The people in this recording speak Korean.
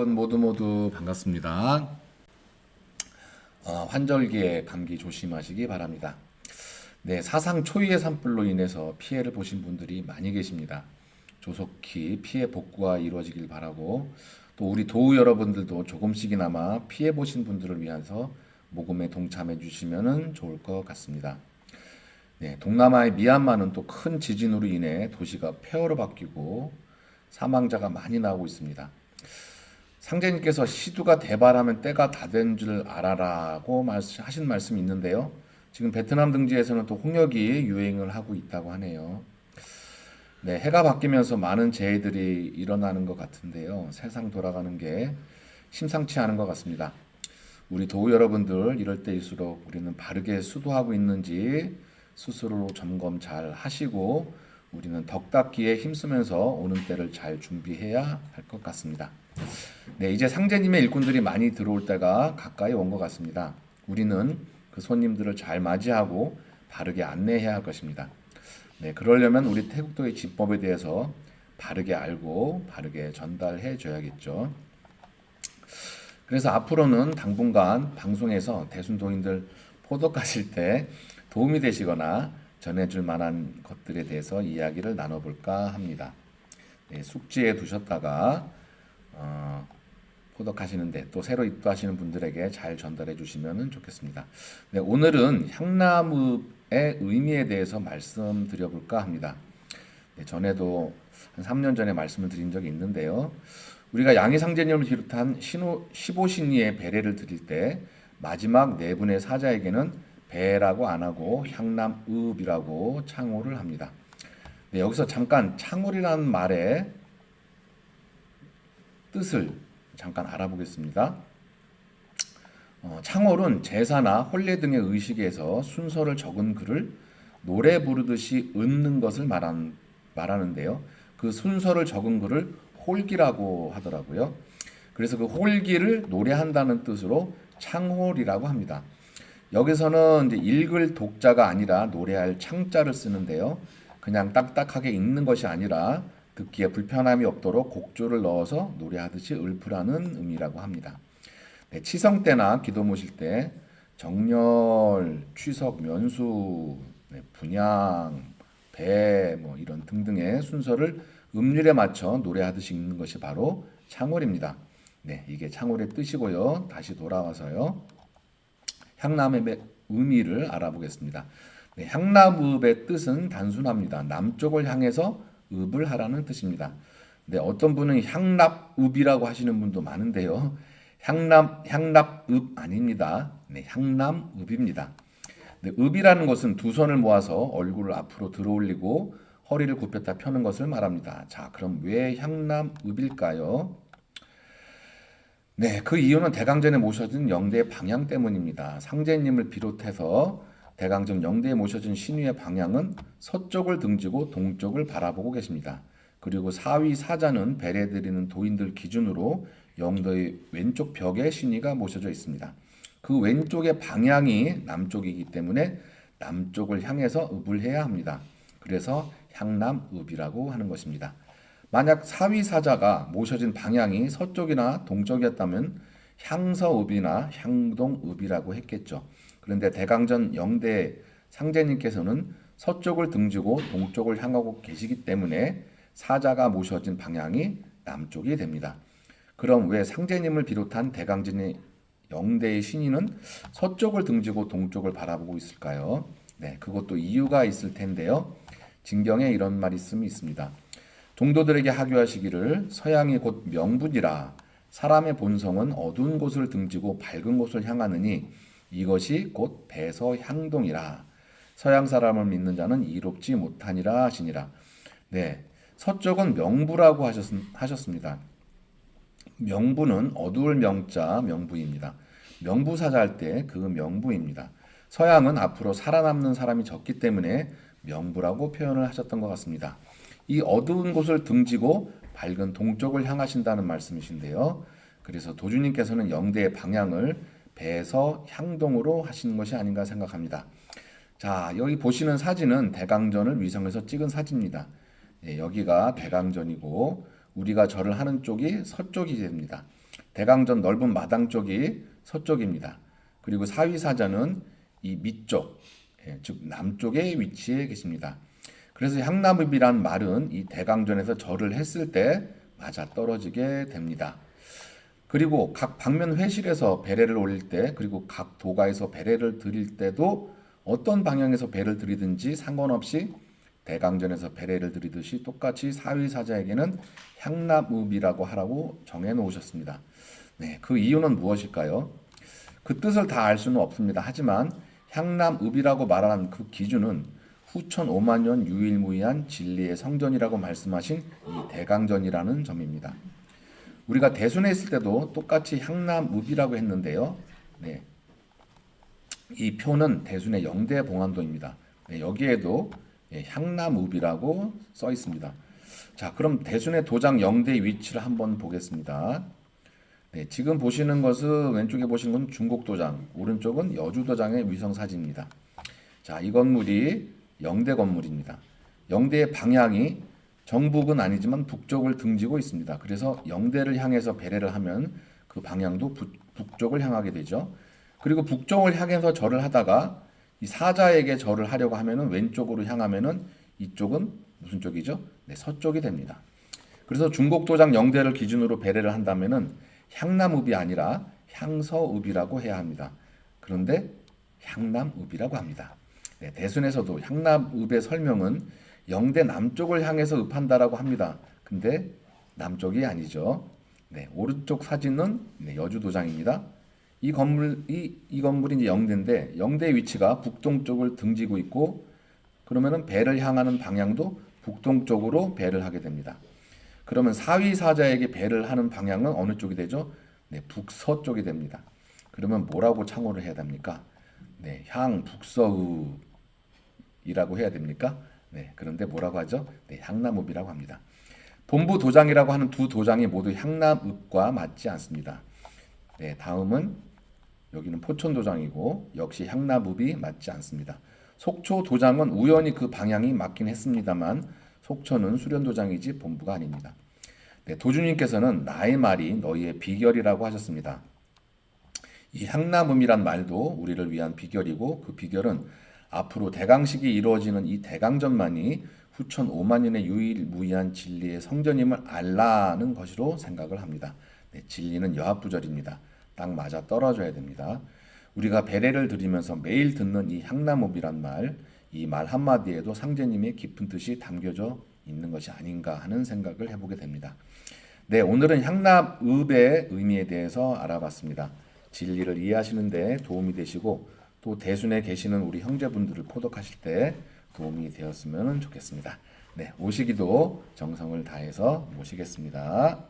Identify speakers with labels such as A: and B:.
A: 여러분 모두 반갑습니다. 환절기에 감기 조심하시기 바랍니다. 네, 사상 초유의 산불로 인해서 피해를 보신 분들이 많이 계십니다. 조속히 피해 복구가 이루어지길 바라고, 또 우리 도우 여러분들도 조금씩이나마 피해 보신 분들을 위해서 모금에 동참해 주시면 좋을 것 같습니다. 네, 동남아의 미얀마는 또 큰 지진으로 인해 도시가 폐허로 바뀌고 사망자가 많이 나오고 있습니다. 상제님께서 시두가 대발하면 때가 다 된 줄 알아라고 하신 말씀이 있는데요. 지금 베트남 등지에서는 또 홍역이 유행을 하고 있다고 하네요. 네, 해가 바뀌면서 많은 재해들이 일어나는 것 같은데요. 세상 돌아가는 게 심상치 않은 것 같습니다. 우리 도우 여러분들 이럴 때일수록 우리는 바르게 수도하고 있는지 스스로 점검 잘 하시고 우리는 덕닦기에 힘쓰면서 오는 때를 잘 준비해야 할 것 같습니다. 네, 이제 상제님의 일꾼들이 많이 들어올 때가 가까이 온 것 같습니다. 우리는 그 손님들을 잘 맞이하고 바르게 안내해야 할 것입니다. 네, 그러려면 우리 태국도의 진법에 대해서 바르게 알고 바르게 전달해 줘야겠죠. 그래서 앞으로는 당분간 방송에서 대순도인들 포독 가실 때 도움이 되시거나 전해줄 만한 것들에 대해서 이야기를 나눠볼까 합니다. 네, 숙지에 두셨다가 포독하시는데 또 새로 입도하시는 분들에게 잘 전달해 주시면 좋겠습니다. 네, 오늘은 향나무의 의미에 대해서 말씀드려 볼까 합니다. 네, 전에도 한 3년 전에 말씀을 드린 적이 있는데요. 우리가 양의상제님을 비롯한 15신이의 배례를 드릴 때 마지막 네 분의 사자에게는 배라고 안 하고 향남읍이라고 창호를 합니다. 네, 여기서 잠깐 창호이라는 말의 뜻을 잠깐 알아보겠습니다. 창홀은 제사나 혼례 등의 의식에서 순서를 적은 글을 노래 부르듯이 읊는 것을 말하는데요. 그 순서를 적은 글을 홀기라고 하더라고요. 그래서 그 홀기를 노래한다는 뜻으로 창홀이라고 합니다. 여기서는 이제 읽을 독자가 아니라 노래할 창자를 쓰는데요. 그냥 딱딱하게 읽는 것이 아니라 듣기에 불편함이 없도록 곡조를 넣어서 노래하듯이 읊으라는 의미라고 합니다. 네, 치성 때나 기도 모실 때 정렬, 취석, 면수, 네, 분양, 배, 이런 등등의 순서를 음률에 맞춰 노래하듯이 읽는 것이 바로 창월입니다. 네, 이게 창월의 뜻이고요. 다시 돌아와서요. 향남읍의 의미를 알아보겠습니다. 네, 향남읍의 뜻은 단순합니다. 남쪽을 향해서 읍을 하라는 뜻입니다. 네, 어떤 분은 향납읍이라고 하시는 분도 많은데요. 향납읍 아닙니다. 네, 향남읍입니다. 네, 읍이라는 것은 두 손을 모아서 얼굴을 앞으로 들어올리고 허리를 굽혔다 펴는 것을 말합니다. 자, 그럼 왜 향남읍일까요? 네, 그 이유는 대강전에 모셔진 영대의 방향 때문입니다. 상제님을 비롯해서 대강전 영대에 모셔진 신유의 방향은 서쪽을 등지고 동쪽을 바라보고 계십니다. 그리고 사위 사자는 배례드리는 도인들 기준으로 영도의 왼쪽 벽에 신유가 모셔져 있습니다. 그 왼쪽의 방향이 남쪽이기 때문에 남쪽을 향해서 읍을 해야 합니다. 그래서 향남읍이라고 하는 것입니다. 만약 사위 사자가 모셔진 방향이 서쪽이나 동쪽이었다면 향서읍이나 향동읍이라고 했겠죠. 그런데 대강전 영대 상제님께서는 서쪽을 등지고 동쪽을 향하고 계시기 때문에 사자가 모셔진 방향이 남쪽이 됩니다. 그럼 왜 상제님을 비롯한 대강전의 영대의 신인은 서쪽을 등지고 동쪽을 바라보고 있을까요? 네, 그것도 이유가 있을 텐데요. 진경에 이런 말씀이 있습니다. 종도들에게 하교하시기를 서양이 곧 명분이라 사람의 본성은 어두운 곳을 등지고 밝은 곳을 향하느니 이것이 곧 배서향동이라 서양 사람을 믿는 자는 이롭지 못하니라 하시니라. 네, 서쪽은 명부라고 하셨습니다. 명부는 어두울 명자 명부입니다. 명부사자 할 때 그 명부입니다. 서양은 앞으로 살아남는 사람이 적기 때문에 명부라고 표현을 하셨던 것 같습니다. 이 어두운 곳을 등지고 밝은 동쪽을 향하신다는 말씀이신데요. 그래서 도주님께서는 영대의 방향을 배서 향동으로 하시는 것이 아닌가 생각합니다. 자, 여기 보시는 사진은 대강전을 위성에서 찍은 사진입니다. 예, 여기가 대강전이고 우리가 절을 하는 쪽이 서쪽이 됩니다. 대강전 넓은 마당 쪽이 서쪽입니다. 그리고 사위사자는 이 밑쪽, 즉 남쪽에 위치해 계십니다. 그래서 향남읍이란 말은 이 대강전에서 절을 했을 때 맞아 떨어지게 됩니다. 그리고 각 방면 회실에서 배례를 올릴 때, 그리고 각 도가에서 배례를 드릴 때도 어떤 방향에서 배를 드리든지 상관없이 대강전에서 배례를 드리듯이 똑같이 사위사자에게는 향납읍이라고 하라고 정해 놓으셨습니다. 네, 그 이유는 무엇일까요? 그 뜻을 다 알 수는 없습니다. 하지만 향남읍이라고 말하는 그 기준은 후천 5만 년 유일무이한 진리의 성전이라고 말씀하신 이 대강전이라는 점입니다. 우리가 대순에 있을 때도 똑같이 향남읍이라고 했는데요. 네, 이 표는 대순의 영대봉안도입니다. 네, 여기에도 향남읍이라고 써 있습니다. 자, 그럼 대순의 도장 영대 위치를 한번 보겠습니다. 네, 지금 보시는 것은 왼쪽에 보시는 건 중곡도장, 오른쪽은 여주도장의 위성사진입니다. 자, 이 건물이 영대 건물입니다. 영대의 방향이 정북은 아니지만 북쪽을 등지고 있습니다. 그래서 영대를 향해서 배례를 하면 그 방향도 북쪽을 향하게 되죠. 그리고 북쪽을 향해서 절을 하다가 이 사자에게 절을 하려고 하면은 왼쪽으로 향하면은 이쪽은 무슨 쪽이죠? 네, 서쪽이 됩니다. 그래서 중곡도장 영대를 기준으로 배례를 한다면은 향남읍이 아니라 향서읍이라고 해야 합니다. 그런데 향남읍이라고 합니다. 네, 대순에서도 향남읍의 설명은 영대 남쪽을 향해서 읍한다라고 합니다. 근데 남쪽이 아니죠. 네, 오른쪽 사진은 여주도장입니다. 이 건물이 이제 영대인데 영대 위치가 북동쪽을 등지고 있고 그러면은 배를 향하는 방향도 북동쪽으로 배를 하게 됩니다. 그러면 사위사자에게 배를 하는 방향은 어느 쪽이 되죠? 네, 북서쪽이 됩니다. 그러면 뭐라고 창호를 해야 됩니까? 네, 향 북서읍이라고 해야 됩니까? 네, 그런데 뭐라고 하죠? 네, 향남읍이라고 합니다. 본부 도장이라고 하는 두 도장이 모두 향남읍과 맞지 않습니다. 네, 다음은 여기는 포천 도장이고 역시 향남읍이 맞지 않습니다. 속초 도장은 우연히 그 방향이 맞긴 했습니다만 속초는 수련 도장이지 본부가 아닙니다. 네, 도주님께서는 나의 말이 너희의 비결이라고 하셨습니다. 이 향남음이란 말도 우리를 위한 비결이고 그 비결은 앞으로 대강식이 이루어지는 이 대강전만이 후천 5만 년의 유일무이한 진리의 성전임을 알라는 것으로 생각을 합니다. 네, 진리는 여합부절입니다. 딱 맞아 떨어져야 됩니다. 우리가 배례를 드리면서 매일 듣는 이 향남읍이란 말, 이 말 한마디에도 상제님의 깊은 뜻이 담겨져 있는 것이 아닌가 하는 생각을 해보게 됩니다. 네, 오늘은 향남읍의 의미에 대해서 알아봤습니다. 진리를 이해하시는 데 도움이 되시고 또 대순에 계시는 우리 형제분들을 포독하실 때 도움이 되었으면 좋겠습니다. 네, 오시기도 정성을 다해서 모시겠습니다.